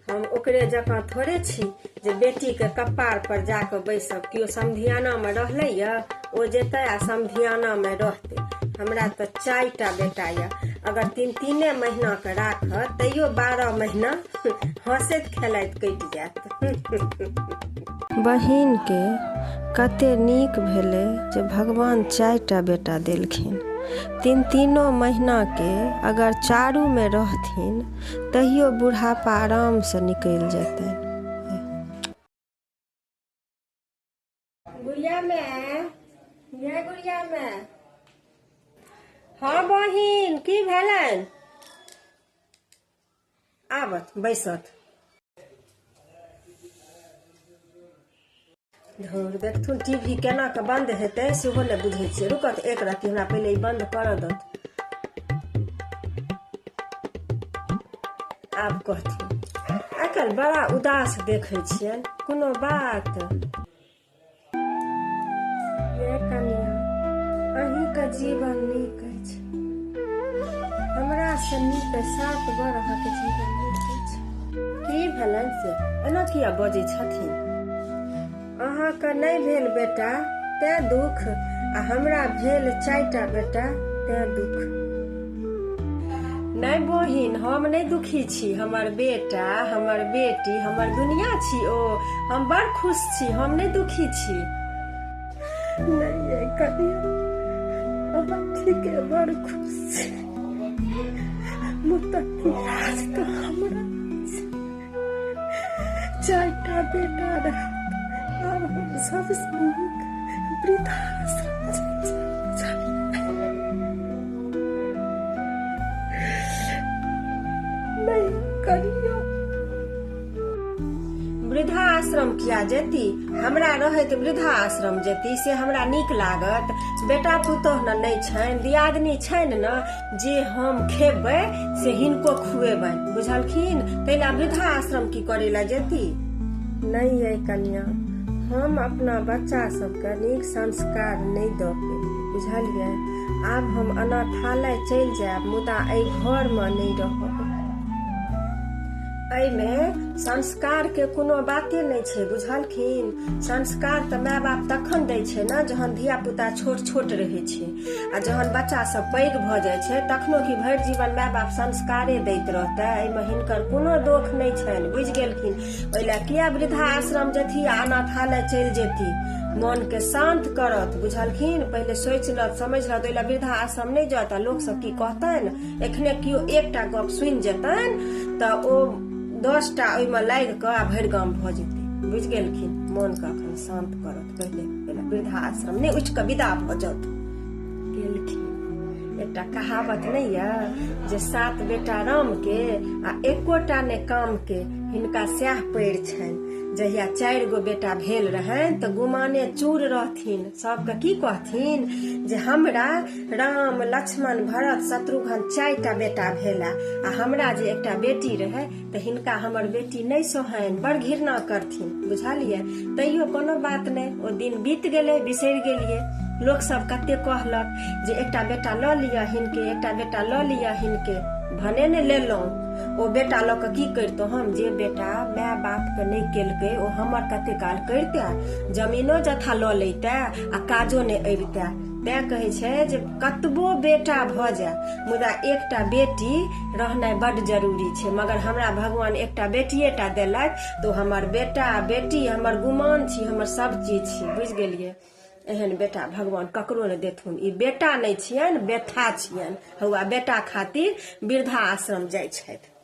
हम ओकरे जकाँ थोड़े छी जे बेटी के कपार पर जाके बैसब। केओ समधियाना में रहले या ओ जेतै आ समधियाना में रहते। हमरा तो 4टा बेटा या, अगर 3 महीना के राखत तैयो 12 महीना हंसैत खेलाइत कटि जायत। बहिन के कते नीक भेले जे भगवान 4टा बेटा देलखिन। 3 महीना के अगर चारू में रहथिन तहियो बुढ़ापा आराम से निकल जेतै। गुड़िया में, ये गुड़िया में। हाँ बहिन, की भेलन? आबत बैसत। धौर देखथुन टीवी केना के बंद हेतै सेहो ने बुझै छियै। रुकत एक रत्ती, हमरा पहिले ई बंद करऽ दत। आब कहथिन। आइकाल्हि बड़ा उदास देखै छियनि, कोनो बात? ये कनिया, अहीं के जीवन नीक अछि, हमरा से नीक 7 बरख के जीवन नीक अछि। की भेलनि से एना किया बजै छथिन? अहाँके नहीं भेल बेटा तैं दुख, आ हमरा भेल 4टा बेटा तैं दुख। नहीं बहिन, हम नहीं दुखी छी। हमर बेटा, हमर बेटी, हमर दुनिया छी ओ। हम बड़ खुश छी, हम नहीं दुखी छी। नहीं ये कनिया, अहाँ ठीके बड़ खुश छी। मुतक राज तो हमरा 4टा बेटा रहत। अब हम सबसे नीक वृद्धाश्रम नहीं करियो। वृद्धाश्रम किया जेती? हमरा रहे तो वृद्धाश्रम जेती, से हमरा नीक लागत। बेटा पुतोह न नहीं छन, दियादनी छन न, जे हम खेबै से हिनको खुएबनि, बुझलखिन? तैला वृद्धाश्रम की करे ला जेती? नहीं है कन्या, हम अपना बच्चा सबके नीक संस्कार नहीं दऽ पेलियै, बुझलियै? आब हम अनाथालय चलि जायब, मुदा एहि घर में नहीं रहब। एहिमे संस्कार के कोनो बाते नहीं छै, बुझलखिन? संस्कार तऽ माय बाप तखन दै छै न जहन धिया पुता छोट छोट रहै छै, आ जहन बच्चा सब पैघ भऽ जाइ छै तखनो कि भरि जीवन माय बाप संस्कारे दैत रहतै। एहिमे हिनकर कोनो दोष नहीं छनि, बुझि गेलखिन? ओहि लए किया वृद्धाश्रम जेती आ अनाथालय चलि जेती? मन के शांत करत, बुझलखिन? पहिले सोचलत समझलत, ओहि लए वृद्धाश्रम नहीं जाता। लोक सब की कहतनि? एखने केओ एकटा गप सुनि जेतनि तऽ ओ 10टा ओहिमे लागि कऽ आ भरि गाम भऽ जेतै, बुझि गेलखिन? मन के अखन शांत करत। पहिले वृद्धाश्रम नहीं उठि कऽ विदा भऽ जात। गेलखिन। एकटा कहावत नहीं यऽ जे 7 बेटा राम के आ एकोटा ने काम के, हिनका सएह पड़ि छनि। जहिया 4 गो बेटा भेल रहनि तऽ गुमाने चूर रहथिन। सबके की कहथिन जे हमरा राम लक्ष्मण भरत शत्रुघ्न 4टा बेटा भेला, आ हमरा जे एकटा बेटी रहे तऽ हिनका हमर बेटी नहीं सोहनि, बड़ घृणा करथिन, बुझलियै? तैयो कोनो बात नहीं, ओ दिन बीत गेलै, बिसरि गेलियै। लोक सब कते कहलक जे एकटा बेटा लऽ लिअ हिनके, एकटा बेटा लऽ लिअ हिनके, भने ने लेलहुँ। ओ बेटा लऽ कऽ की करितौ हम? जे बेटा माय बाप के नहीं केलकै ओ हमर कते काल करिते, जमीनो जथा लऽ लैते आ काजो नहीं अबिते। तैं कहै छै जे कतबो बेटा भऽ जाय मुदा एकटा बेटी रहनाइ बड्ड जरूरी छै। मगर हमरा भगवान एकटा बेटिएटा देलथि तो हमर बेटा बेटी हमर गुमान छी, हमर सब चीज छी, बुझि गेलियै? एहन बेटा भगवान ककरो ने देथुन। ई बेटा नहीं छियनि, बेथा छियनि। हौआ बेटा खातिर वृद्धाश्रम जाइ छथि।